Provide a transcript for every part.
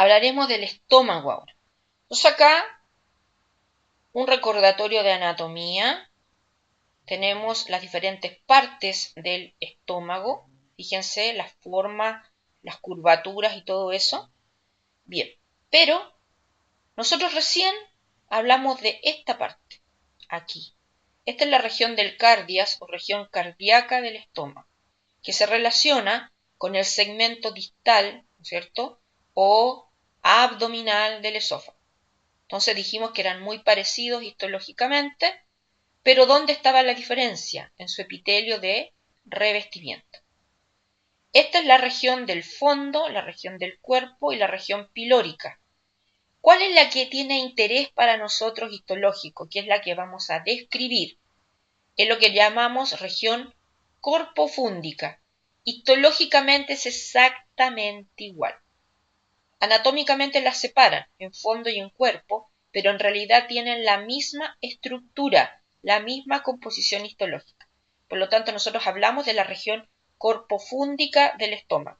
hablaremos del estómago ahora. Entonces acá, un recordatorio de anatomía. Tenemos las diferentes partes del estómago. Fíjense las formas, las curvaturas y todo eso. Bien, pero nosotros recién hablamos de esta parte, aquí. Esta es la región del cardias o región cardíaca del estómago, que se relaciona con el segmento distal, ¿no es cierto?, o abdominal del esófago. Entonces dijimos que eran muy parecidos histológicamente, pero ¿dónde estaba la diferencia? En su epitelio de revestimiento. Esta es la región del fondo, la región del cuerpo y la región pilórica. ¿Cuál es la que tiene interés para nosotros histológico? Que es la que vamos a describir. Es lo que llamamos región corpofúndica. Histológicamente es exactamente igual. Anatómicamente las separan en fondo y en cuerpo, pero en realidad tienen la misma estructura, la misma composición histológica. Por lo tanto, nosotros hablamos de la región corpofúndica del estómago.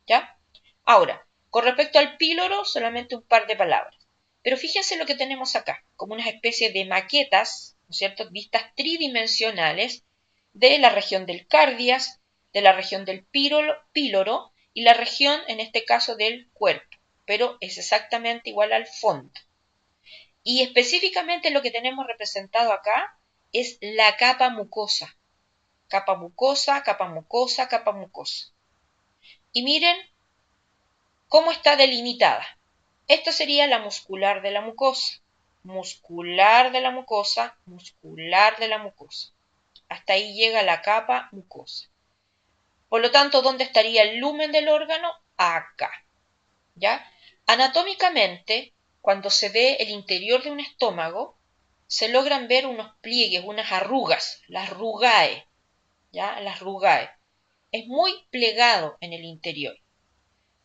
¿Ya? Ahora, con respecto al píloro, solamente un par de palabras. Pero fíjense lo que tenemos acá, como una especie de maquetas, ¿no es cierto?, vistas tridimensionales de la región del cardias, de la región del píloro y la región, en este caso, del cuerpo. Pero es exactamente igual al fondo. Y específicamente lo que tenemos representado acá es la capa mucosa. Capa mucosa, capa mucosa, capa mucosa. Y miren cómo está delimitada. Esta sería la muscular de la mucosa. Muscular de la mucosa, muscular de la mucosa. Hasta ahí llega la capa mucosa. Por lo tanto, ¿dónde estaría el lumen del órgano? Acá. ¿Ya? Anatómicamente, cuando se ve el interior de un estómago, se logran ver unos pliegues, unas arrugas, las rugae, ¿ya? Las rugae. Es muy plegado en el interior.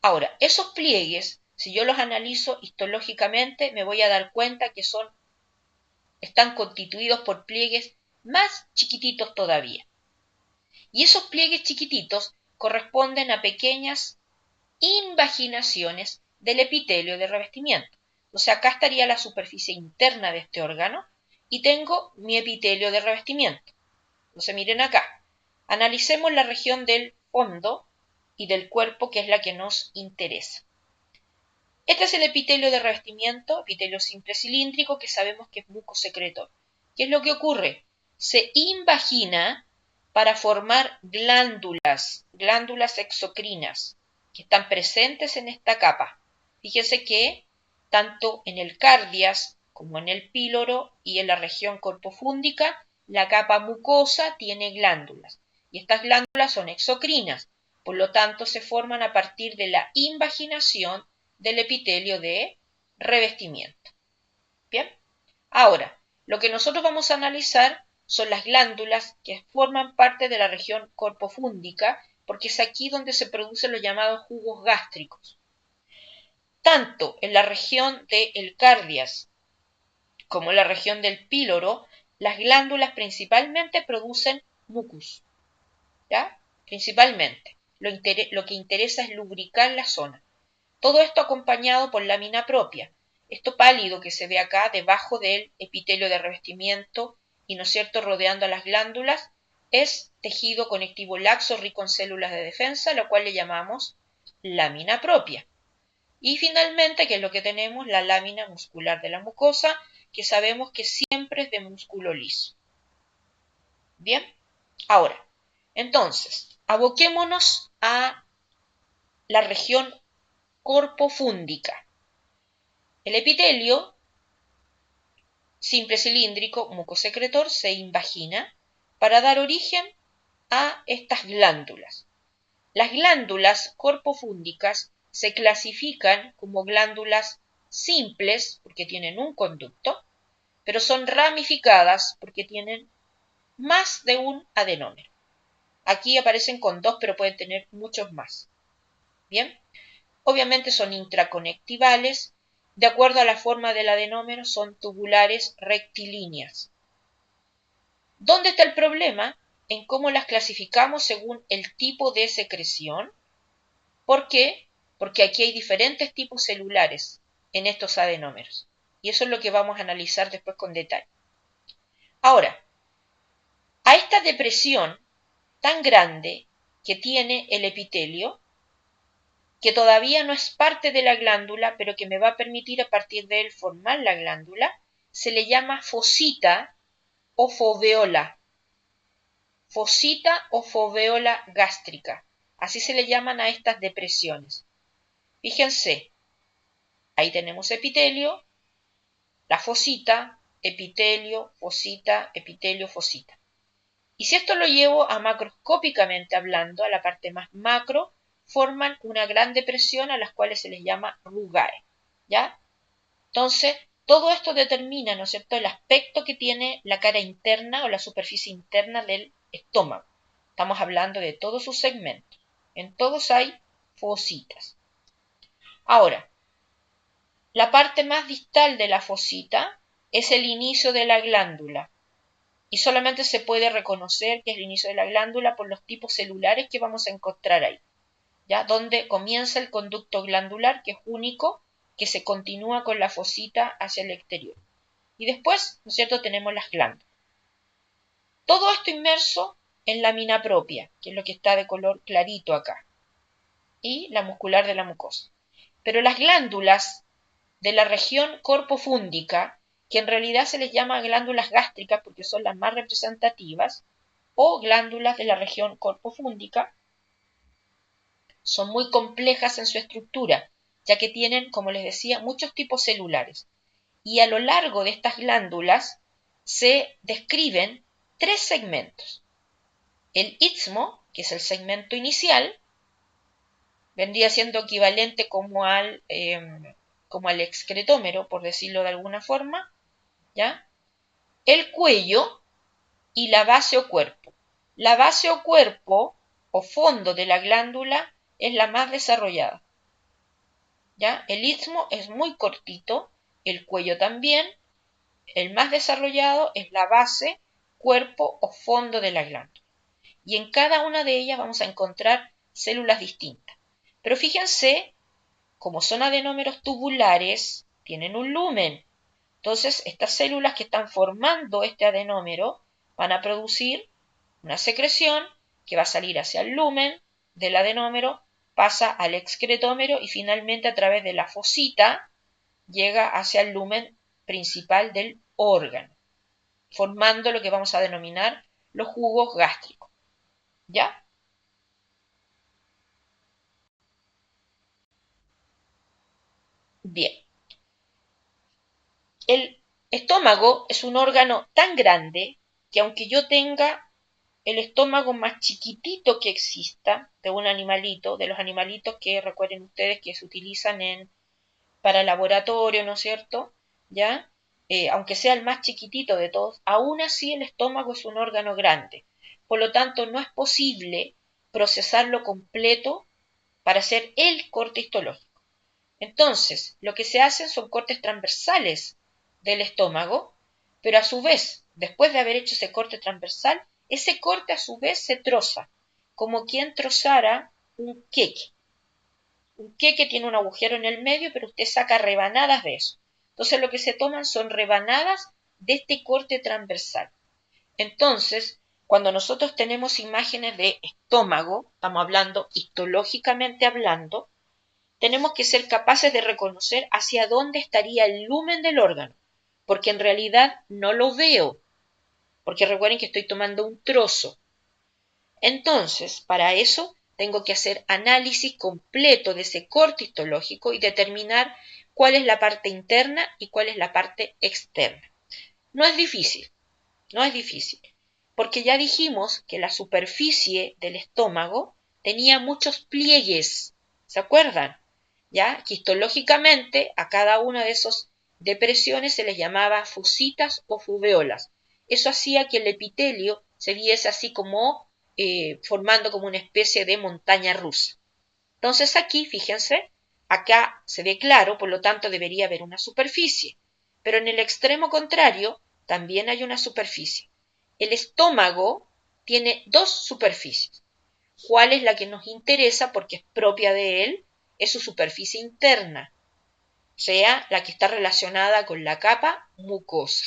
Ahora, esos pliegues, si yo los analizo histológicamente, me voy a dar cuenta que están constituidos por pliegues más chiquititos todavía. Y esos pliegues chiquititos corresponden a pequeñas invaginaciones del epitelio de revestimiento. O sea, acá estaría la superficie interna de este órgano y tengo mi epitelio de revestimiento. Entonces miren acá, analicemos la región del fondo y del cuerpo, que es la que nos interesa. Este es el epitelio de revestimiento, epitelio simple cilíndrico, que sabemos que es mucosecretor. ¿Qué es lo que ocurre? Se invagina para formar glándulas exocrinas, que están presentes en esta capa. Fíjense que tanto en el cardias como en el píloro y en la región corpofúndica, la capa mucosa tiene glándulas. Y estas glándulas son exocrinas, por lo tanto se forman a partir de la invaginación del epitelio de revestimiento. Bien, ahora, lo que nosotros vamos a analizar son las glándulas que forman parte de la región corpofúndica, porque es aquí donde se producen los llamados jugos gástricos. Tanto en la región del cardias como en la región del píloro, las glándulas principalmente producen mucus. ¿Ya? Principalmente. Lo que interesa es lubricar la zona. Todo esto acompañado por lámina propia. Esto pálido que se ve acá debajo del epitelio de revestimiento y, ¿no es cierto?, rodeando a las glándulas, es tejido conectivo laxo rico en células de defensa, lo cual le llamamos lámina propia. Y finalmente, ¿qué es lo que tenemos? La lámina muscular de la mucosa, que sabemos que siempre es de músculo liso. Bien, ahora, entonces, aboquémonos a la región corpofúndica. El epitelio, simple cilíndrico, mucosecretor, se invagina para dar origen a estas glándulas. Las glándulas corpofúndicas se clasifican como glándulas simples porque tienen un conducto, pero son ramificadas porque tienen más de un adenómero. Aquí aparecen con 2, pero pueden tener muchos más. Bien, obviamente son intraconectivales. De acuerdo a la forma del adenómero, son tubulares rectilíneas. ¿Dónde está el problema? En cómo las clasificamos según el tipo de secreción, porque porque aquí hay diferentes tipos celulares en estos adenómeros. Y eso es lo que vamos a analizar después con detalle. Ahora, a esta depresión tan grande que tiene el epitelio, que todavía no es parte de la glándula, pero que me va a permitir a partir de él formar la glándula, se le llama fosita o foveola. Fosita o foveola gástrica. Así se le llaman a estas depresiones. Fíjense, ahí tenemos epitelio, la fosita, epitelio, fosita. Y si esto lo llevo a macroscópicamente hablando, a la parte más macro, forman una gran depresión a las cuales se les llama rugae, ¿ya? Entonces, todo esto determina, ¿no es cierto?, el aspecto que tiene la cara interna o la superficie interna del estómago. Estamos hablando de todos sus segmentos. En todos hay fositas. Ahora, la parte más distal de la fosita es el inicio de la glándula. Y solamente se puede reconocer que es el inicio de la glándula por los tipos celulares que vamos a encontrar ahí, ¿ya? Donde comienza el conducto glandular, que es único, que se continúa con la fosita hacia el exterior. Y después, ¿no es cierto?, tenemos las glándulas. Todo esto inmerso en lámina propia, que es lo que está de color clarito acá, y la muscular de la mucosa. Pero las glándulas de la región corpofúndica, que en realidad se les llama glándulas gástricas porque son las más representativas, o glándulas de la región corpofúndica, son muy complejas en su estructura, ya que tienen, como les decía, muchos tipos celulares. Y a lo largo de estas glándulas se describen tres segmentos. El istmo, que es el segmento inicial, vendría siendo equivalente como al excretómero, por decirlo de alguna forma, ¿ya? El cuello y la base o cuerpo. La base o cuerpo o fondo de la glándula es la más desarrollada, ¿ya? El istmo es muy cortito, el cuello también. El más desarrollado es la base, cuerpo o fondo de la glándula. Y en cada una de ellas vamos a encontrar células distintas. Pero fíjense, como son adenómeros tubulares, tienen un lumen. Entonces, estas células que están formando este adenómero van a producir una secreción que va a salir hacia el lumen del adenómero, pasa al excretómero y finalmente a través de la fosita llega hacia el lumen principal del órgano, formando lo que vamos a denominar los jugos gástricos. ¿Ya? Bien. El estómago es un órgano tan grande que aunque yo tenga el estómago más chiquitito que exista de un animalito, de los animalitos que recuerden ustedes que se utilizan para laboratorio, ¿no es cierto? ¿Ya? Aunque sea el más chiquitito de todos, aún así el estómago es un órgano grande. Por lo tanto, no es posible procesarlo completo para hacer el corte histológico. Entonces, lo que se hacen son cortes transversales del estómago, pero a su vez, después de haber hecho ese corte transversal, ese corte a su vez se troza, como quien trozara un queque. Un queque tiene un agujero en el medio, pero usted saca rebanadas de eso. Entonces lo que se toman son rebanadas de este corte transversal. Entonces, cuando nosotros tenemos imágenes de estómago, estamos hablando histológicamente hablando, tenemos que ser capaces de reconocer hacia dónde estaría el lumen del órgano, porque en realidad no lo veo, porque recuerden que estoy tomando un trozo. Entonces, para eso tengo que hacer análisis completo de ese corte histológico y determinar cuál es la parte interna y cuál es la parte externa. No es difícil, porque ya dijimos que la superficie del estómago tenía muchos pliegues, ¿se acuerdan? ¿Ya? Que histológicamente a cada una de esas depresiones se les llamaba fositas o foveolas. Eso hacía que el epitelio se viese así como formando como una especie de montaña rusa. Entonces aquí, fíjense, acá se ve claro, por lo tanto debería haber una superficie, pero en el extremo contrario también hay una superficie. El estómago tiene dos superficies. ¿Cuál es la que nos interesa porque es propia de él? es su superficie interna, o sea, la que está relacionada con la capa mucosa.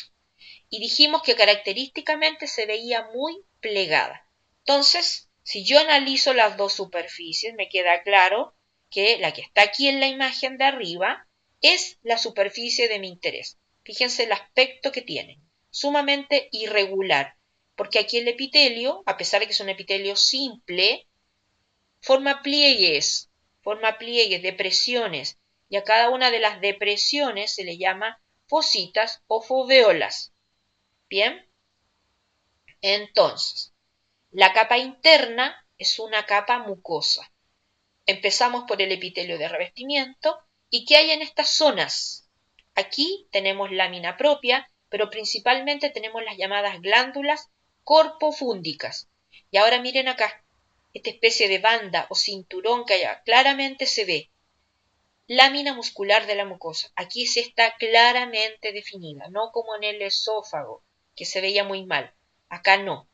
Y dijimos que característicamente se veía muy plegada. Entonces, si yo analizo las dos superficies, me queda claro que la que está aquí en la imagen de arriba es la superficie de mi interés. Fíjense el aspecto que tiene, sumamente irregular, porque aquí el epitelio, a pesar de que es un epitelio simple, forma pliegues, depresiones, y a cada una de las depresiones se le llama fositas o foveolas. Bien, entonces, la capa interna es una capa mucosa. Empezamos por el epitelio de revestimiento. ¿Y qué hay en estas zonas? Aquí tenemos lámina propia, pero principalmente tenemos las llamadas glándulas corpofúndicas. Y ahora miren acá, esta especie de banda o cinturón que allá claramente se ve. Lámina muscular de la mucosa. Aquí sí está claramente definida, no como en el esófago, que se veía muy mal. Acá no.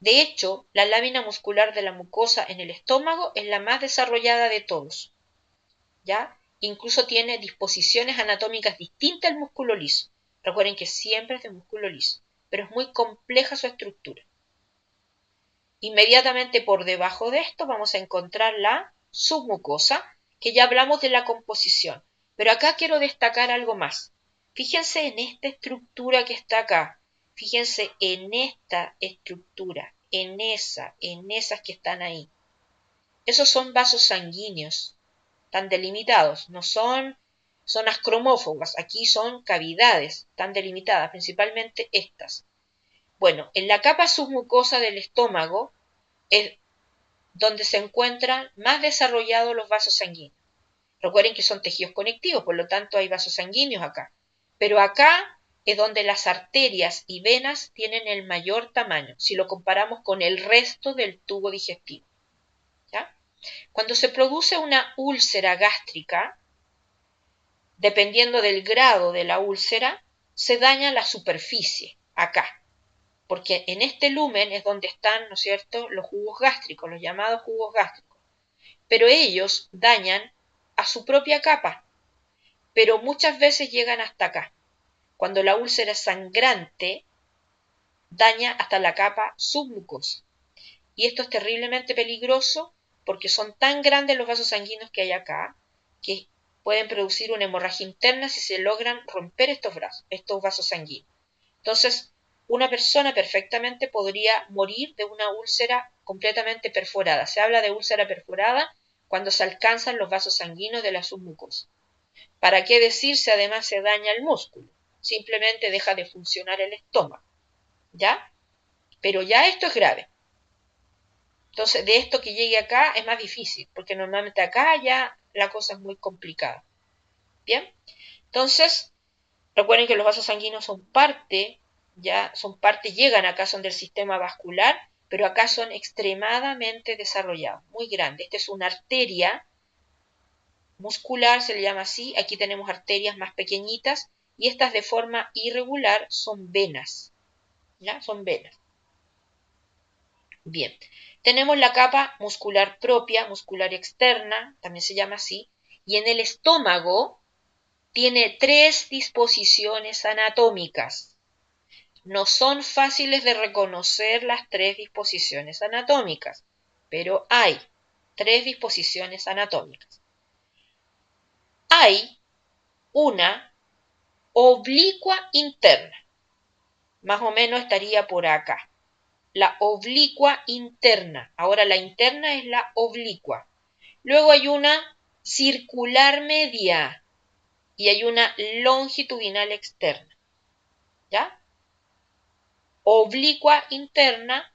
De hecho, la lámina muscular de la mucosa en el estómago es la más desarrollada de todos. ¿Ya? Incluso tiene disposiciones anatómicas distintas al músculo liso. Recuerden que siempre es de músculo liso, pero es muy compleja su estructura. Inmediatamente por debajo de esto vamos a encontrar la submucosa, que ya hablamos de la composición. Pero acá quiero destacar algo más. Fíjense en esta estructura que está acá. Fíjense en esta estructura, en esas que están ahí. Esos son vasos sanguíneos, tan delimitados. No son zonas cromófogas, aquí son cavidades tan delimitadas, principalmente estas. Bueno, en la capa submucosa del estómago es donde se encuentran más desarrollados los vasos sanguíneos. Recuerden que son tejidos conectivos, por lo tanto hay vasos sanguíneos acá. Pero acá es donde las arterias y venas tienen el mayor tamaño, si lo comparamos con el resto del tubo digestivo. ¿Ya? Cuando se produce una úlcera gástrica, dependiendo del grado de la úlcera, se daña la superficie, acá. Porque en este lumen es donde están, ¿no es cierto?, los jugos gástricos, los llamados jugos gástricos. Pero ellos dañan a su propia capa, pero muchas veces llegan hasta acá. Cuando la úlcera es sangrante, daña hasta la capa submucosa. Y esto es terriblemente peligroso porque son tan grandes los vasos sanguíneos que hay acá que pueden producir una hemorragia interna si se logran romper estos vasos sanguíneos. Entonces, una persona perfectamente podría morir de una úlcera completamente perforada. Se habla de úlcera perforada cuando se alcanzan los vasos sanguíneos de la submucosa. ¿Para qué decir si además se daña el músculo? Simplemente deja de funcionar el estómago. ¿Ya? Pero ya esto es grave. Entonces, de esto que llegue acá es más difícil, porque normalmente acá ya la cosa es muy complicada. ¿Bien? Entonces, recuerden que los vasos sanguíneos son parte, llegan acá, son del sistema vascular, pero acá son extremadamente desarrollados, muy grandes. Esta es una arteria muscular, se le llama así. Aquí tenemos arterias más pequeñitas y estas de forma irregular son venas. ¿Ya? Son venas. Bien. Tenemos la capa muscular propia, muscular externa, también se llama así, y en el estómago tiene 3 disposiciones anatómicas. No son fáciles de reconocer las 3 disposiciones anatómicas, pero hay 3 disposiciones anatómicas. Hay una oblicua interna, más o menos estaría por acá. La oblicua interna. Ahora la interna es la oblicua. Luego hay una circular media y hay una longitudinal externa. ¿Ya? Oblicua interna,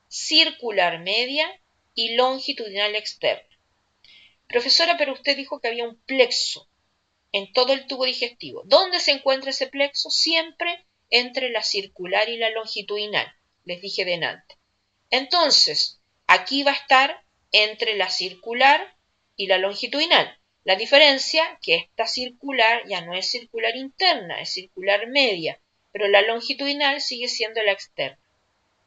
circular media y longitudinal externa. Profesora, pero usted dijo que había un plexo en todo el tubo digestivo. ¿Dónde se encuentra ese plexo? Siempre entre la circular y la longitudinal. Les dije delante. Entonces, aquí va a estar entre la circular y la longitudinal. La diferencia que esta circular ya no es circular interna, es circular media, pero la longitudinal sigue siendo la externa.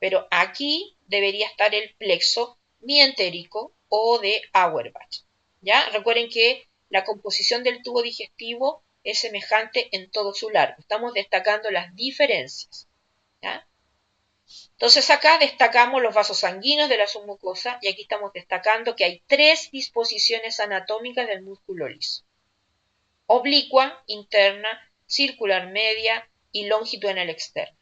Pero aquí debería estar el plexo mientérico o de Auerbach. ¿Ya? Recuerden que la composición del tubo digestivo es semejante en todo su largo. Estamos destacando las diferencias. ¿Ya? Entonces acá destacamos los vasos sanguíneos de la submucosa y aquí estamos destacando que hay 3 disposiciones anatómicas del músculo liso. Oblicua, interna, circular media y longitudinal externa.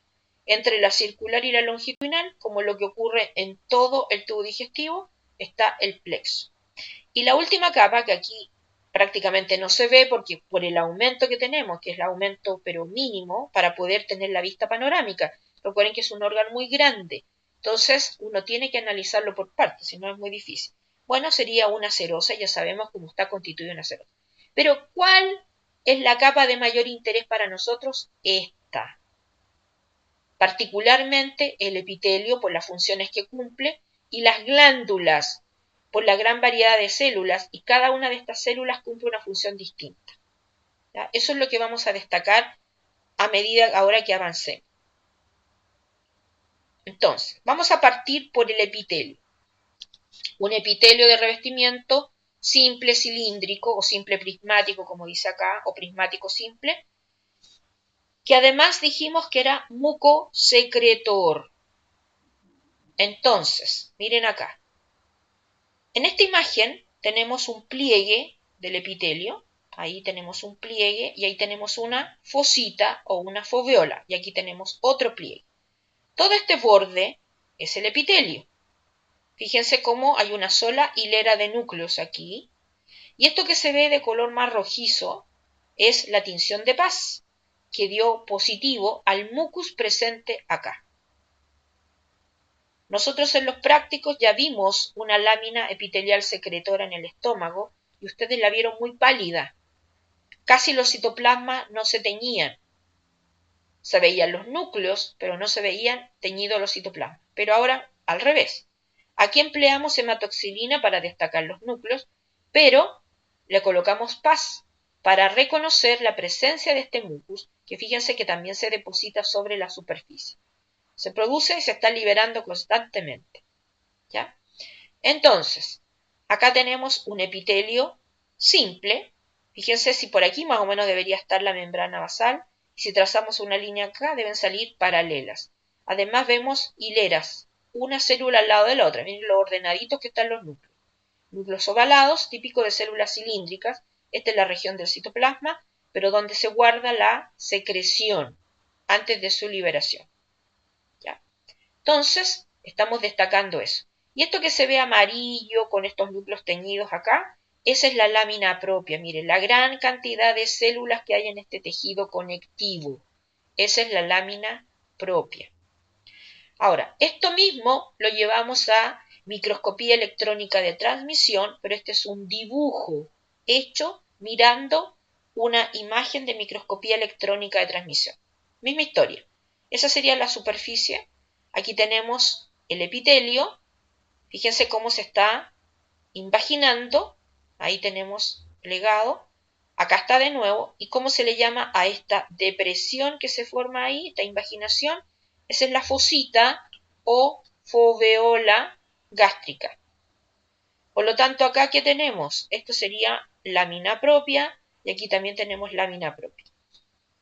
Entre la circular y la longitudinal, como lo que ocurre en todo el tubo digestivo, está el plexo. Y la última capa, que aquí prácticamente no se ve porque por el aumento que tenemos, que es el aumento pero mínimo, para poder tener la vista panorámica. Recuerden que es un órgano muy grande, entonces uno tiene que analizarlo por partes, si no es muy difícil. Bueno, sería una serosa, ya sabemos cómo está constituida una serosa. Pero, ¿cuál es la capa de mayor interés para nosotros? Esta. Particularmente el epitelio por las funciones que cumple y las glándulas por la gran variedad de células y cada una de estas células cumple una función distinta. ¿Ya? Eso es lo que vamos a destacar a medida ahora que avancemos. Entonces, vamos a partir por el epitelio. Un epitelio de revestimiento simple cilíndrico o simple prismático, como dice acá, o prismático simple, que además dijimos que era mucosecretor. Entonces, miren acá. En esta imagen tenemos un pliegue del epitelio, ahí tenemos un pliegue y ahí tenemos una fosita o una foveola y aquí tenemos otro pliegue. Todo este borde es el epitelio. Fíjense cómo hay una sola hilera de núcleos aquí y esto que se ve de color más rojizo es la tinción de Paz que dio positivo al mucus presente acá. Nosotros en los prácticos ya vimos una lámina epitelial secretora en el estómago y ustedes la vieron muy pálida. Casi los citoplasmas no se teñían. Se veían los núcleos, pero no se veían teñidos los citoplasmas. Pero ahora, al revés. Aquí empleamos hematoxilina para destacar los núcleos, pero le colocamos Paz para reconocer la presencia de este mucus, que fíjense que también se deposita sobre la superficie. Se produce y se está liberando constantemente. ¿Ya? Entonces, acá tenemos un epitelio simple. Fíjense si por aquí más o menos debería estar la membrana basal. Y si trazamos una línea acá, deben salir paralelas. Además vemos hileras, una célula al lado de la otra. Miren lo ordenaditos que están los núcleos. Núcleos ovalados, típicos de células cilíndricas. Esta es la región del citoplasma, pero donde se guarda la secreción antes de su liberación. ¿Ya? Entonces, estamos destacando eso. Y esto que se ve amarillo con estos núcleos teñidos acá, esa es la lámina propia. Miren, la gran cantidad de células que hay en este tejido conectivo. Esa es la lámina propia. Ahora, esto mismo lo llevamos a microscopía electrónica de transmisión, pero este es un dibujo hecho mirando una imagen de microscopía electrónica de transmisión. Misma historia. Esa sería la superficie. Aquí tenemos el epitelio. Fíjense cómo se está invaginando. Ahí tenemos plegado. Acá está de nuevo. ¿Y cómo se le llama a esta depresión que se forma ahí, esta invaginación? Esa es la fosita o foveola gástrica. Por lo tanto, acá ¿qué tenemos? Esto sería lámina propia y aquí también tenemos lámina propia.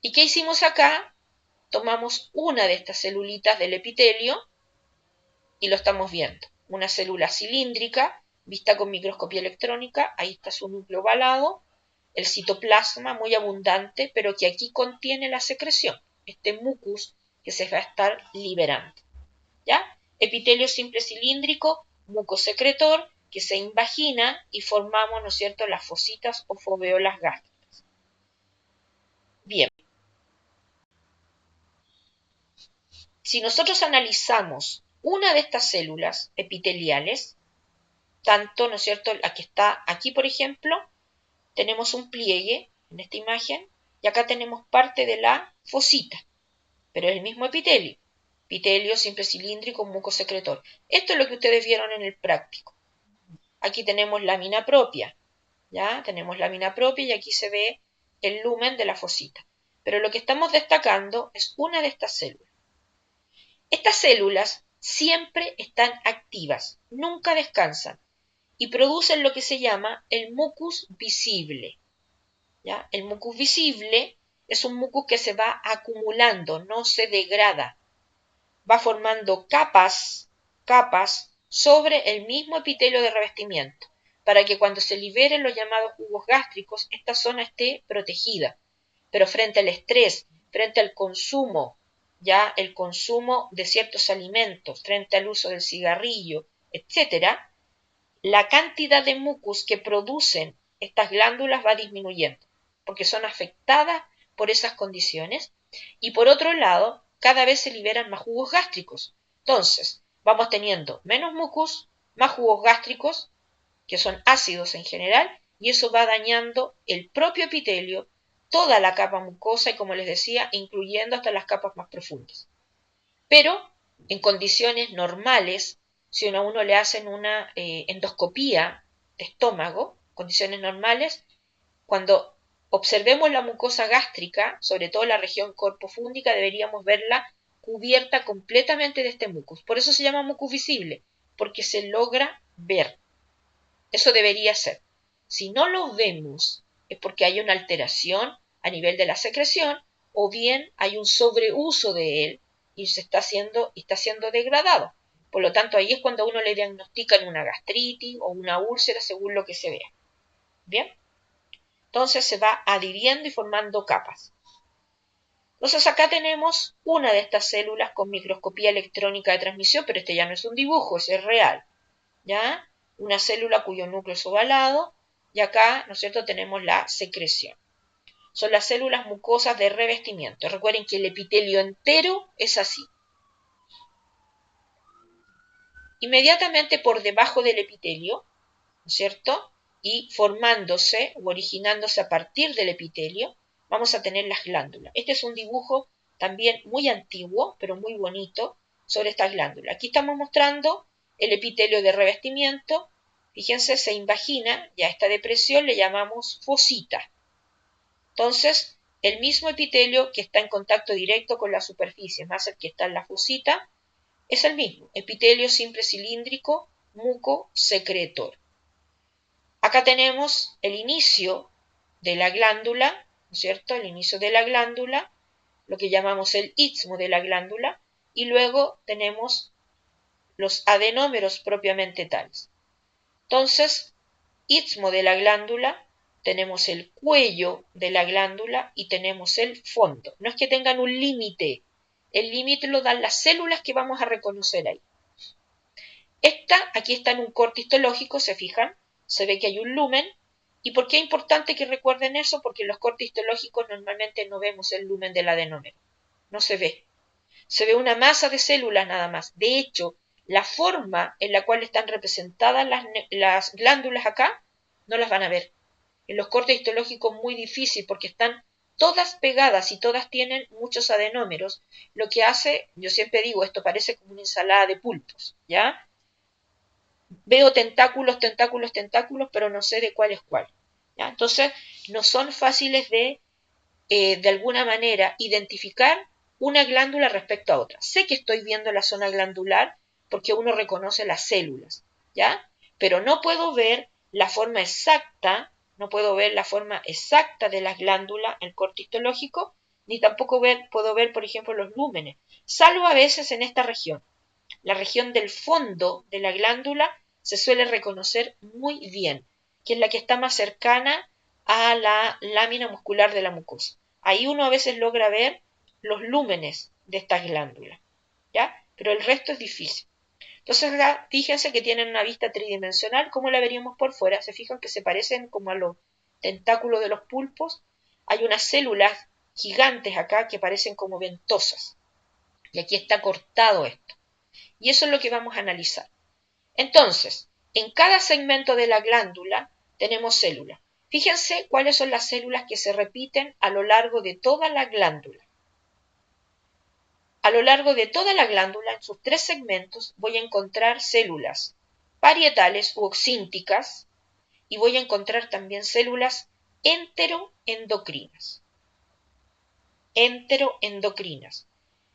¿Y qué hicimos acá? Tomamos una de estas celulitas del epitelio y lo estamos viendo. Una célula cilíndrica vista con microscopía electrónica. Ahí está su núcleo ovalado. El citoplasma muy abundante, pero que aquí contiene la secreción. Este mucus que se va a estar liberando. ¿Ya? Epitelio simple cilíndrico, mucosecretor, que se invagina y formamos, ¿no es cierto?, las fositas o foveolas gástricas. Bien. Si nosotros analizamos una de estas células epiteliales, tanto, ¿no es cierto?, la que está aquí, por ejemplo, tenemos un pliegue en esta imagen y acá tenemos parte de la fosita, pero es el mismo epitelio. Epitelio simple cilíndrico, mucosecretor. Esto es lo que ustedes vieron en el práctico. Aquí tenemos lámina propia, ¿ya? Tenemos lámina propia y aquí se ve el lumen de la fosita. Pero lo que estamos destacando es una de estas células. Estas células siempre están activas, nunca descansan. y producen lo que se llama el mucus visible. ¿Ya? El mucus visible es un mucus que se va acumulando, no se degrada. Va formando capas sobre el mismo epitelio de revestimiento, para que cuando se liberen los llamados jugos gástricos, esta zona esté protegida. Pero frente al estrés, frente al consumo, ya el consumo de ciertos alimentos, frente al uso del cigarrillo, etcétera, la cantidad de mucus que producen estas glándulas va disminuyendo, porque son afectadas por esas condiciones. Y por otro lado, cada vez se liberan más jugos gástricos. Entonces, vamos teniendo menos mucus, más jugos gástricos, que son ácidos en general, y eso va dañando el propio epitelio, toda la capa mucosa y, como les decía, incluyendo hasta las capas más profundas. Pero en condiciones normales, si a uno le hacen una endoscopía de estómago, condiciones normales, cuando observemos la mucosa gástrica, sobre todo la región corpofúndica, deberíamos verla cubierta completamente de este mucus. Por eso se llama mucus visible, porque se logra ver. Eso debería ser. Si no lo vemos, es porque hay una alteración a nivel de la secreción, o bien hay un sobreuso de él y está siendo degradado. Por lo tanto, ahí es cuando a uno le diagnostican una gastritis o una úlcera según lo que se vea. ¿Bien? Entonces se va adhiriendo y formando capas. Entonces acá tenemos una de estas células con microscopía electrónica de transmisión, pero este ya no es un dibujo, es real. ¿Ya? Una célula cuyo núcleo es ovalado, y acá, ¿no es cierto?, tenemos la secreción. Son las células mucosas de revestimiento. Recuerden que el epitelio entero es así. Inmediatamente por debajo del epitelio, ¿no es cierto?, y formándose o originándose a partir del epitelio, vamos a tener las glándulas. Este es un dibujo también muy antiguo, pero muy bonito, sobre estas glándulas. Aquí estamos mostrando el epitelio de revestimiento. Fíjense, se invagina, y a esta depresión le llamamos fosita. Entonces, el mismo epitelio que está en contacto directo con la superficie, más el que está en la fosita, es el mismo, epitelio simple cilíndrico, muco-secretor. Acá tenemos el inicio de la glándula, ¿no es cierto? El inicio de la glándula, lo que llamamos el istmo de la glándula, y luego tenemos los adenómeros propiamente tales. Entonces, istmo de la glándula, tenemos el cuello de la glándula y tenemos el fondo. No es que tengan un límite, el límite lo dan las células que vamos a reconocer ahí. Aquí está en un corte histológico, se fijan, se ve que hay un lumen. ¿Y por qué es importante que recuerden eso? Porque en los cortes histológicos normalmente no vemos el lumen del adenómero, no se ve. Se ve una masa de células nada más. De hecho, la forma en la cual están representadas las glándulas acá, no las van a ver. En los cortes histológicos muy difícil porque están todas pegadas y todas tienen muchos adenómeros, lo que hace, yo siempre digo, esto parece como una ensalada de pulpos, ¿ya? Veo tentáculos, tentáculos, tentáculos, pero no sé de cuál es cuál. ¿Ya? Entonces, no son fáciles de alguna manera, identificar una glándula respecto a otra. Sé que estoy viendo la zona glandular porque uno reconoce las células, ¿ya? Pero no puedo ver la forma exacta, de las glándulas, el corte histológico, ni tampoco puedo ver, por ejemplo, los lúmenes, salvo a veces en esta región. La región del fondo de la glándula se suele reconocer muy bien, que es la que está más cercana a la lámina muscular de la mucosa. Ahí uno a veces logra ver los lúmenes de estas glándulas, ¿ya? Pero el resto es difícil. Entonces, fíjense que tienen una vista tridimensional, ¿cómo la veríamos por fuera? Se fijan que se parecen como a los tentáculos de los pulpos. Hay unas células gigantes acá que parecen como ventosas. Y aquí está cortado esto. Y eso es lo que vamos a analizar. Entonces, en cada segmento de la glándula tenemos células. Fíjense cuáles son las células que se repiten a lo largo de toda la glándula. A lo largo de toda la glándula, en sus tres segmentos, voy a encontrar células parietales u oxínticas y voy a encontrar también células enteroendocrinas. Enteroendocrinas.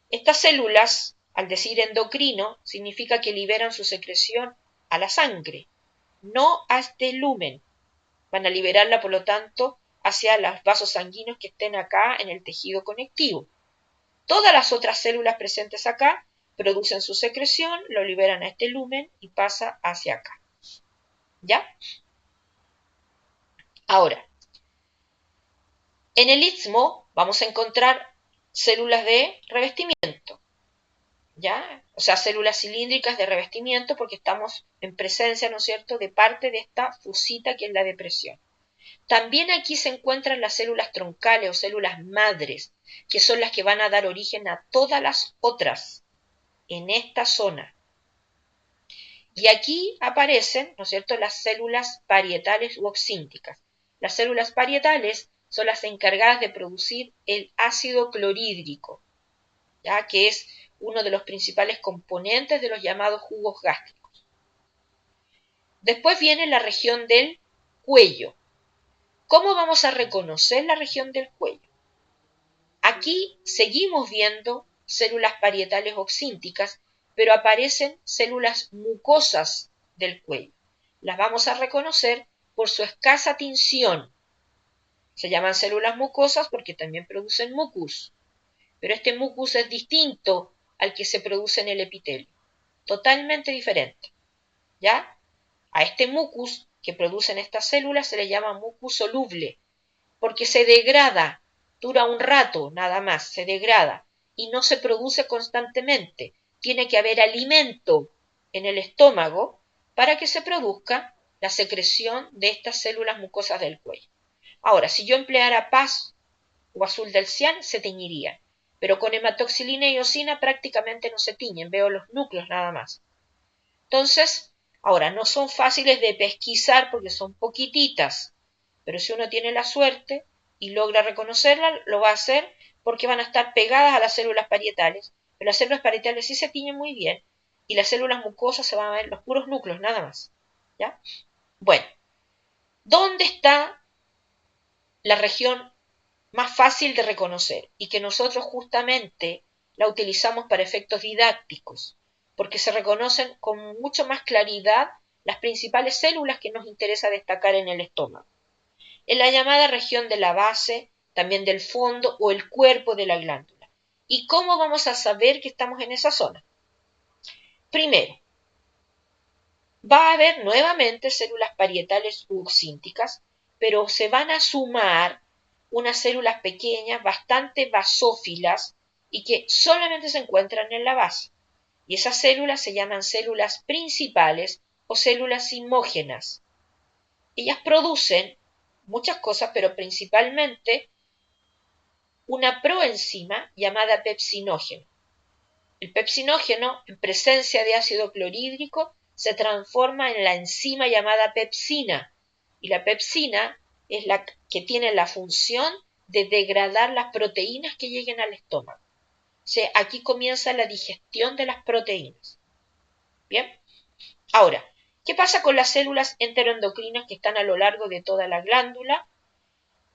Estas células, al decir endocrino, significa que liberan su secreción a la sangre. no a este lumen. Van a liberarla, por lo tanto, hacia los vasos sanguíneos que estén acá en el tejido conectivo. Todas las otras células presentes acá producen su secreción, lo liberan a este lumen y pasa hacia acá. ¿Ya? Ahora, en el istmo vamos a encontrar células de revestimiento, ¿ya? O sea, células cilíndricas de revestimiento porque estamos en presencia, ¿no es cierto?, de parte de esta fusita que es la depresión. También aquí se encuentran las células troncales o células madres, que son las que van a dar origen a todas las otras en esta zona. Y aquí aparecen, ¿no es cierto?, las células parietales u oxínticas. Las células parietales son las encargadas de producir el ácido clorhídrico, ¿ya?, que es uno de los principales componentes de los llamados jugos gástricos. Después viene la región del cuello. ¿Cómo vamos a reconocer la región del cuello? Aquí seguimos viendo células parietales oxínticas, pero aparecen células mucosas del cuello. Las vamos a reconocer por su escasa tinción. Se llaman células mucosas porque también producen mucus, pero este mucus es distinto al que se produce en el epitelio, totalmente diferente. ¿Ya? A este mucus que producen estas células se le llama mucus soluble, porque se degrada, dura un rato nada más, se degrada y no se produce constantemente. Tiene que haber alimento en el estómago para que se produzca la secreción de estas células mucosas del cuello. Ahora, si yo empleara PAS o azul del cian, se teñirían, pero con hematoxilina y eosina prácticamente no se tiñen, veo los núcleos nada más. Entonces, ahora, no son fáciles de pesquisar porque son poquititas, pero si uno tiene la suerte y logra reconocerlas, lo va a hacer porque van a estar pegadas a las células parietales, pero las células parietales sí se tiñen muy bien y las células mucosas se van a ver los puros núcleos, nada más. ¿Ya? Bueno, ¿dónde está la región más fácil de reconocer y que nosotros justamente la utilizamos para efectos didácticos? Porque se reconocen con mucho más claridad las principales células que nos interesa destacar en el estómago. En la llamada región de la base, también del fondo o el cuerpo de la glándula. ¿Y cómo vamos a saber que estamos en esa zona? Primero, va a haber nuevamente células parietales u oxínticas, pero se van a sumar unas células pequeñas, bastante basófilas y que solamente se encuentran en la base. Y esas células se llaman células principales o células simógenas. Ellas producen muchas cosas, pero principalmente una proenzima llamada pepsinógeno. El pepsinógeno, en presencia de ácido clorhídrico, se transforma en la enzima llamada pepsina. Y la pepsina es la que tiene la función de degradar las proteínas que lleguen al estómago. O sea, aquí comienza la digestión de las proteínas. Bien. Ahora, ¿qué pasa con las células enteroendocrinas que están a lo largo de toda la glándula?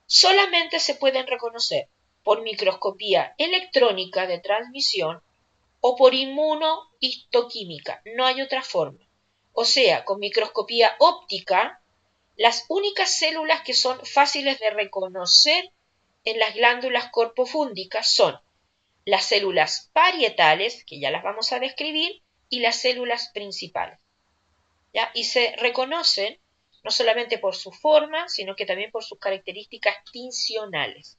Solamente se pueden reconocer por microscopía electrónica de transmisión o por inmunohistoquímica. No hay otra forma. O sea, con microscopía óptica, las únicas células que son fáciles de reconocer en las glándulas corpofúndicas son las células parietales, que ya las vamos a describir, y las células principales. ¿Ya? Y se reconocen no solamente por su forma, sino que también por sus características tincionales.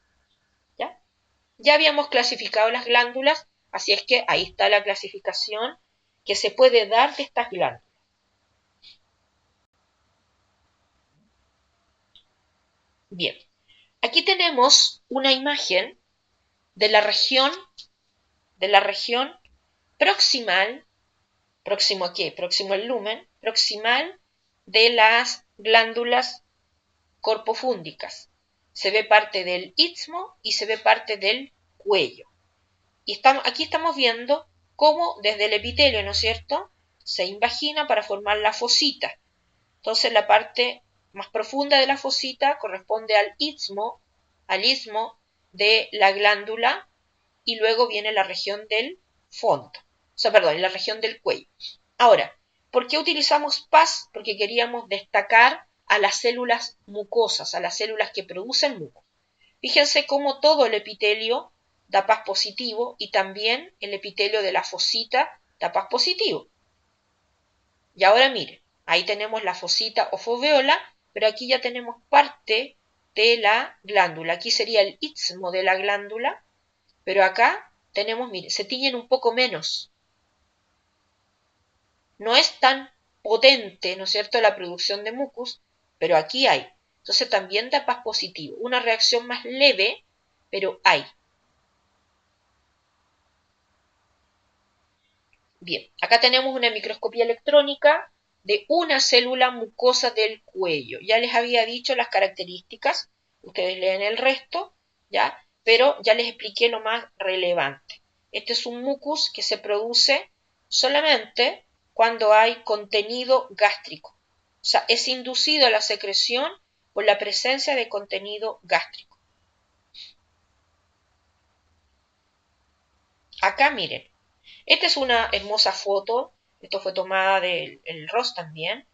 ¿Ya? Ya habíamos clasificado las glándulas, así es que ahí está la clasificación que se puede dar de estas glándulas. Bien, aquí tenemos una imagen de la región proximal, ¿próximo a qué? Próximo al lumen, proximal de las glándulas corpofúndicas. Se ve parte del istmo y se ve parte del cuello. Y aquí estamos viendo cómo desde el epitelio, ¿no es cierto?, se invagina para formar la fosita. Entonces la parte más profunda de la fosita corresponde al istmo de la glándula y luego viene la región del fondo. O sea, perdón, la región del cuello. Ahora, ¿Por qué utilizamos PAS? Porque queríamos destacar a las células mucosas, a las células que producen muco. Fíjense cómo todo el epitelio da PAS positivo y también el epitelio de la fosita da PAS positivo. Y ahora miren, ahí tenemos la fosita o foveola, pero aquí ya tenemos parte de la glándula. Aquí sería el istmo de la glándula, pero acá tenemos, miren, se tiñen un poco menos. No es tan potente, ¿no es cierto?, la producción de mucus, pero aquí hay. Entonces también da PAS positivo. Una reacción más leve, pero hay. Bien, acá tenemos una microscopía electrónica de una célula mucosa del cuello. Ya les había dicho las características, ustedes leen el resto, ¿ya? Pero ya les expliqué lo más relevante. Este es un mucus que se produce solamente cuando hay contenido gástrico. O sea, es inducido a la secreción por la presencia de contenido gástrico. Acá miren, esta es una hermosa foto, esto fue tomada del ROS también,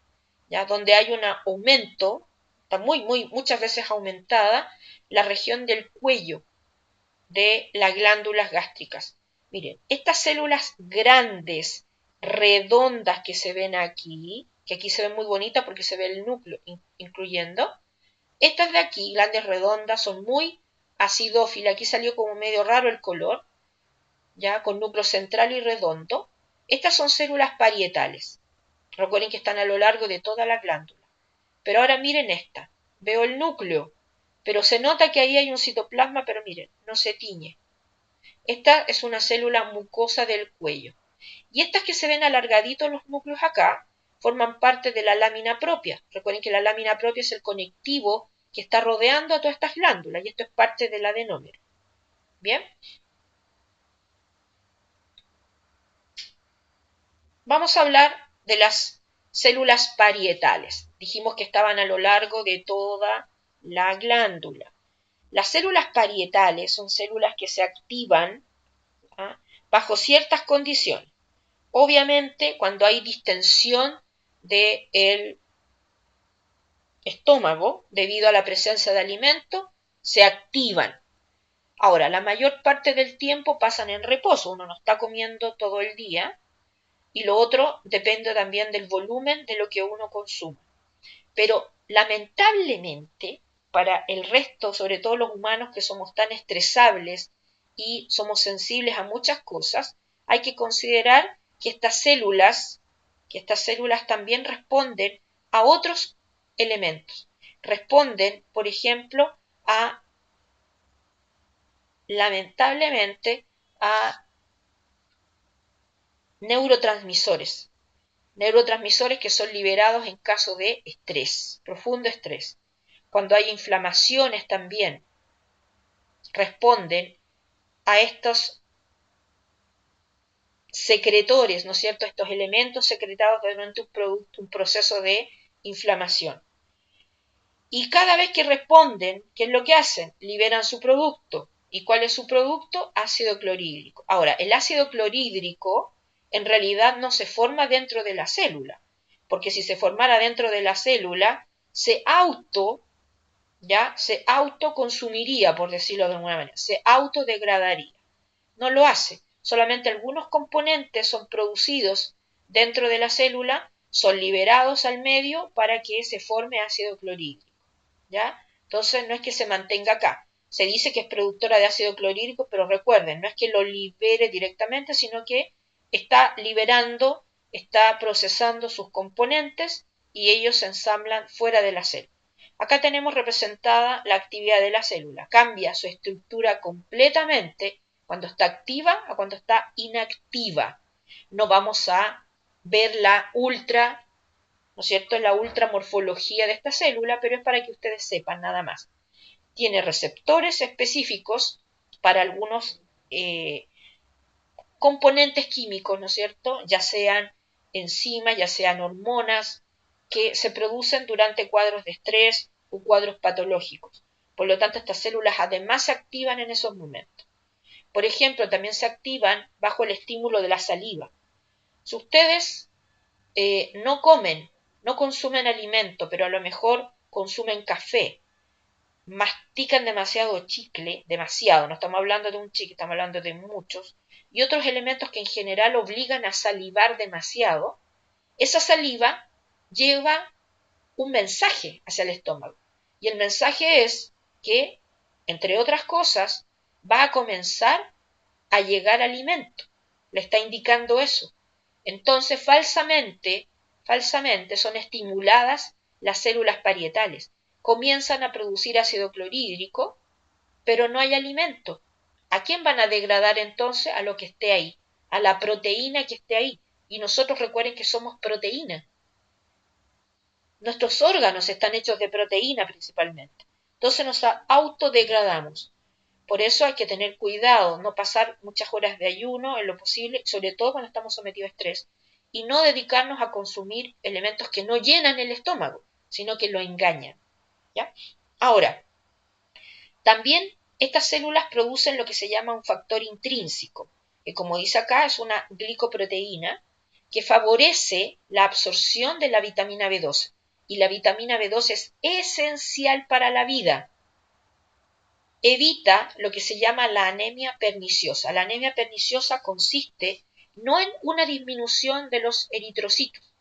¿ya? Donde hay un aumento, está muchas veces aumentada, la región del cuello de las glándulas gástricas. Miren, estas células grandes, redondas que se ven aquí, que aquí se ven muy bonitas porque se ve el núcleo incluyendo, estas de aquí, grandes redondas, son muy acidófilas, aquí salió como medio raro el color, ya con núcleo central y redondo. Estas son células parietales. Recuerden que están a lo largo de toda la glándula. Pero ahora miren esta. Veo el núcleo, pero se nota que ahí hay un citoplasma, pero miren, no se tiñe. Esta es una célula mucosa del cuello. Y estas que se ven alargaditos los núcleos acá, forman parte de la lámina propia. Recuerden que la lámina propia es el conectivo que está rodeando a todas estas glándulas, y esto es parte del adenómero. ¿Bien? Vamos a hablar de las células parietales. Dijimos que estaban a lo largo de toda la glándula. Las células parietales son células que se activan bajo ciertas condiciones. Obviamente, cuando hay distensión del estómago debido a la presencia de alimento, se activan. Ahora, la mayor parte del tiempo pasan en reposo. Uno no está comiendo todo el día. Y lo otro depende también del volumen de lo que uno consume. Pero lamentablemente, para el resto, sobre todo los humanos que somos tan estresables y somos sensibles a muchas cosas, hay que considerar que estas células también responden a otros elementos. Responden, por ejemplo, lamentablemente, a neurotransmisores que son liberados en caso de estrés, profundo estrés. Cuando hay inflamaciones también responden a estos secretores, ¿no es cierto?, estos elementos secretados durante un proceso de inflamación. Y cada vez que responden, ¿qué es lo que hacen? Liberan su producto. ¿Y cuál es su producto? Ácido clorhídrico. Ahora, el ácido clorhídrico en realidad no se forma dentro de la célula, porque si se formara dentro de la célula, se autoconsumiría, por decirlo de alguna manera, se autodegradaría. No lo hace, solamente algunos componentes son producidos dentro de la célula, son liberados al medio para que se forme ácido clorhídrico, ¿ya? Entonces no es que se mantenga acá, se dice que es productora de ácido clorhídrico, pero recuerden, no es que lo libere directamente, sino que está liberando, está procesando sus componentes y ellos se ensamblan fuera de la célula. Acá tenemos representada la actividad de la célula. Cambia su estructura completamente cuando está activa a cuando está inactiva. No vamos a ver la ultra, ¿no es cierto?, la ultramorfología de esta célula, pero es para que ustedes sepan nada más. Tiene receptores específicos para algunos componentes químicos, ¿no es cierto?, ya sean enzimas, ya sean hormonas, que se producen durante cuadros de estrés o cuadros patológicos. Por lo tanto, estas células además se activan en esos momentos. Por ejemplo, también se activan bajo el estímulo de la saliva. Si ustedes no comen, no consumen alimento, pero a lo mejor consumen café, mastican demasiado chicle, demasiado, no estamos hablando de un chicle, estamos hablando de muchos, y otros elementos que en general obligan a salivar demasiado, esa saliva lleva un mensaje hacia el estómago. Y el mensaje es que, entre otras cosas, va a comenzar a llegar alimento. Le está indicando eso. Entonces, falsamente son estimuladas las células parietales. Comienzan a producir ácido clorhídrico, pero no hay alimento. ¿A quién van a degradar entonces? A lo que esté ahí, a la proteína que esté ahí. Y nosotros recuerden que somos proteína. Nuestros órganos están hechos de proteína principalmente. Entonces nos autodegradamos. Por eso hay que tener cuidado, no pasar muchas horas de ayuno en lo posible, sobre todo cuando estamos sometidos a estrés, y no dedicarnos a consumir elementos que no llenan el estómago, sino que lo engañan. ¿Ya? Ahora, también estas células producen lo que se llama un factor intrínseco, que como dice acá es una glicoproteína que favorece la absorción de la vitamina B12. Y la vitamina B12 es esencial para la vida. Evita lo que se llama la anemia perniciosa. La anemia perniciosa consiste no en una disminución de los eritrocitos.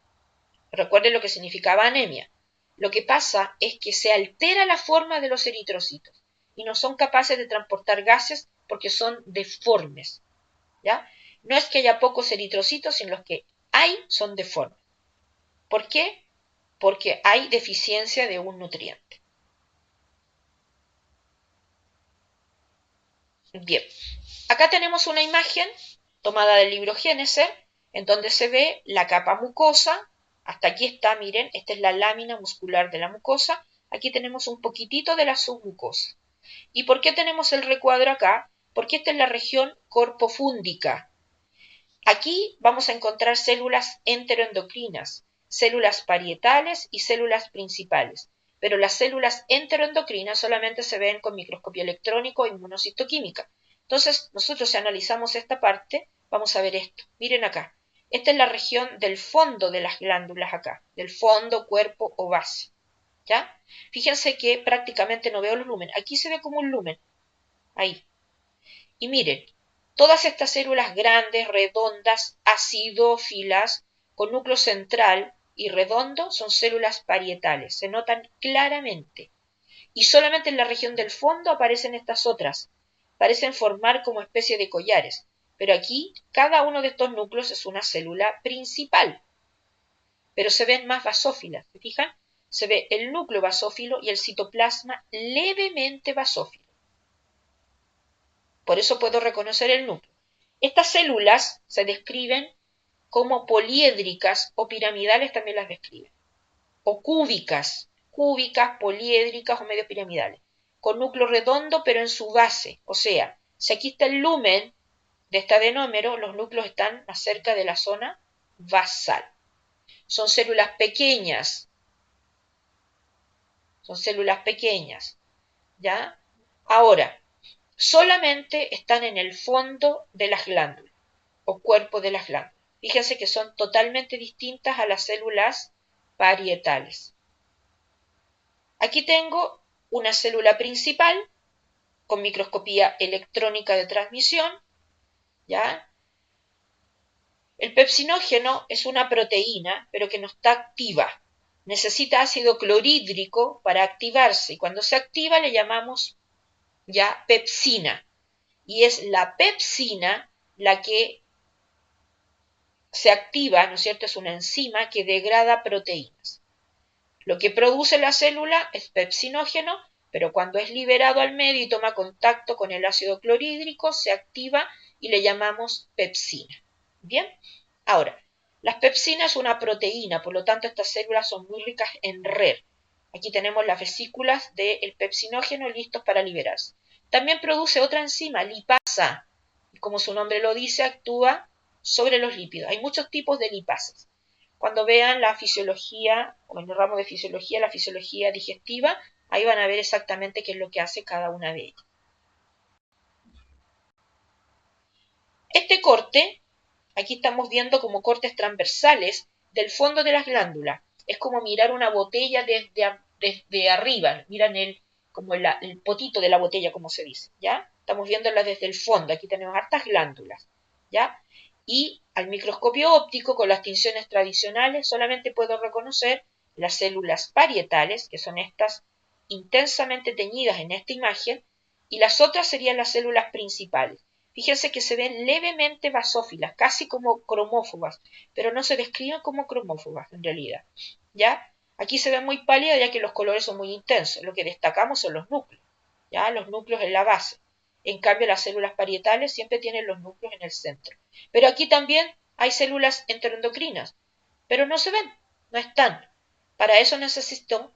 Recuerden lo que significaba anemia. Lo que pasa es que se altera la forma de los eritrocitos y no son capaces de transportar gases porque son deformes. ¿Ya? No es que haya pocos eritrocitos, sino los que hay son deformes. ¿Por qué? Porque hay deficiencia de un nutriente. Bien, acá tenemos una imagen tomada del libro Génesis, en donde se ve la capa mucosa. Hasta aquí está, miren, esta es la lámina muscular de la mucosa. Aquí tenemos un poquitito de la submucosa. ¿Y por qué tenemos el recuadro acá? Porque esta es la región corpofúndica. Aquí vamos a encontrar células enteroendocrinas, células parietales y células principales. Pero las células enteroendocrinas solamente se ven con microscopía electrónico o inmunocitoquímica. Entonces, nosotros si analizamos esta parte, vamos a ver esto. Miren acá. Esta es la región del fondo de las glándulas acá, del fondo, cuerpo o base. ¿Ya? Fíjense que prácticamente no veo los lúmenes. Aquí se ve como un lumen. Ahí. Y miren, todas estas células grandes, redondas, acidófilas, con núcleo central y redondo, son células parietales. Se notan claramente. Y solamente en la región del fondo aparecen estas otras. Parecen formar como especie de collares. Pero aquí, cada uno de estos núcleos es una célula principal. Pero se ven más basófilas, ¿se fijan? Se ve el núcleo basófilo y el citoplasma levemente basófilo. Por eso puedo reconocer el núcleo. Estas células se describen como poliédricas o piramidales también las describen. O cúbicas, poliédricas o medio piramidales. Con núcleo redondo pero en su base. O sea, si aquí está el lumen de este adenómero, los núcleos están más cerca de la zona basal. Son células pequeñas. ¿Ya? Ahora, solamente están en el fondo de las glándulas o cuerpo de las glándulas. Fíjense que son totalmente distintas a las células parietales. Aquí tengo una célula principal con microscopía electrónica de transmisión, ¿ya? El pepsinógeno es una proteína, pero que no está activa. Necesita ácido clorhídrico para activarse y cuando se activa le llamamos ya pepsina. Y es la pepsina la que se activa, ¿no es cierto? Es una enzima que degrada proteínas. Lo que produce la célula es pepsinógeno, pero cuando es liberado al medio y toma contacto con el ácido clorhídrico, se activa y le llamamos pepsina. ¿Bien? Ahora, las pepsinas es una proteína, por lo tanto estas células son muy ricas en RER. Aquí tenemos las vesículas del pepsinógeno listos para liberarse. También produce otra enzima, lipasa. Como su nombre lo dice, actúa sobre los lípidos. Hay muchos tipos de lipasas. Cuando vean la fisiología, o en el ramo de fisiología, la fisiología digestiva, ahí van a ver exactamente qué es lo que hace cada una de ellas. Este corte, aquí estamos viendo como cortes transversales del fondo de las glándulas. Es como mirar una botella desde arriba. Miran como el potito de la botella, como se dice, ¿ya? Estamos viéndola desde el fondo. Aquí tenemos hartas glándulas, ¿ya? Y al microscopio óptico, con las tinciones tradicionales, solamente puedo reconocer las células parietales, que son estas intensamente teñidas en esta imagen, y las otras serían las células principales. Fíjense que se ven levemente basófilas, casi como cromófobas, pero no se describen como cromófobas en realidad, ¿ya? Aquí se ven muy pálidas ya que los colores son muy intensos. Lo que destacamos son los núcleos, ¿ya? Los núcleos en la base. En cambio, las células parietales siempre tienen los núcleos en el centro. Pero aquí también hay células enteroendocrinas, pero no se ven, no están. Para eso necesito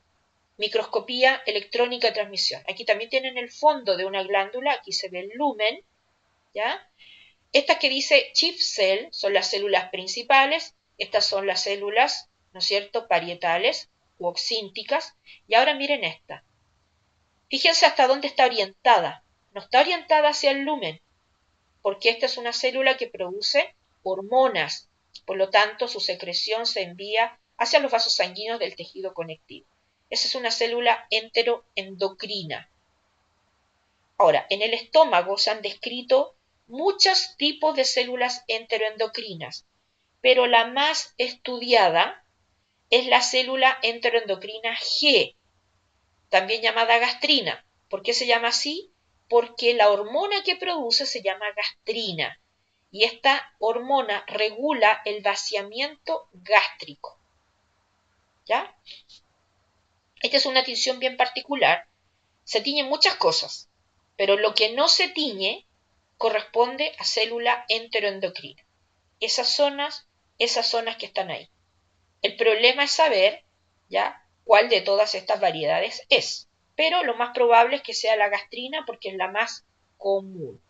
microscopía electrónica de transmisión. Aquí también tienen el fondo de una glándula, aquí se ve el lumen, ¿ya? Estas que dice chief cell son las células principales, estas son las células, ¿no es cierto?, parietales u oxínticas. Y ahora miren esta. Fíjense hasta dónde está orientada. No está orientada hacia el lumen, porque esta es una célula que produce hormonas. Por lo tanto, su secreción se envía hacia los vasos sanguíneos del tejido conectivo. Esa es una célula enteroendocrina. Ahora, en el estómago se han descrito muchos tipos de células enteroendocrinas, pero la más estudiada es la célula enteroendocrina G, también llamada gastrina. ¿Por qué se llama así? Porque la hormona que produce se llama gastrina y esta hormona regula el vaciamiento gástrico. ¿Ya? Esta es una tinción bien particular. Se tiñen muchas cosas, pero lo que no se tiñe corresponde a célula enteroendocrina. Esas zonas que están ahí. El problema es saber, ¿ya?, cuál de todas estas variedades es. Pero lo más probable es que sea la gastrina porque es la más común,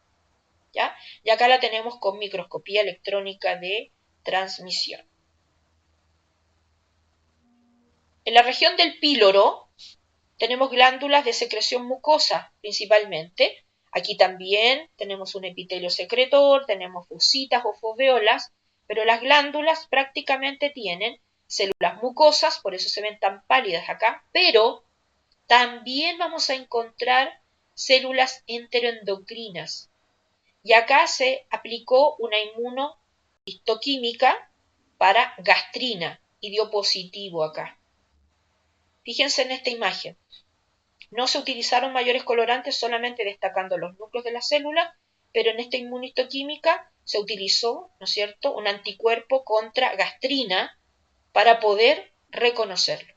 ¿ya? Y acá la tenemos con microscopía electrónica de transmisión. En la región del píloro tenemos glándulas de secreción mucosa principalmente. Aquí también tenemos un epitelio secretor, tenemos fositas o foveolas, pero las glándulas prácticamente tienen células mucosas, por eso se ven tan pálidas acá, pero también vamos a encontrar células enteroendocrinas. Y acá se aplicó una inmunohistoquímica para gastrina y dio positivo acá. Fíjense en esta imagen. No se utilizaron mayores colorantes, solamente destacando los núcleos de la célula, pero en esta inmunistoquímica se utilizó, ¿no es cierto?, un anticuerpo contra gastrina para poder reconocerlo.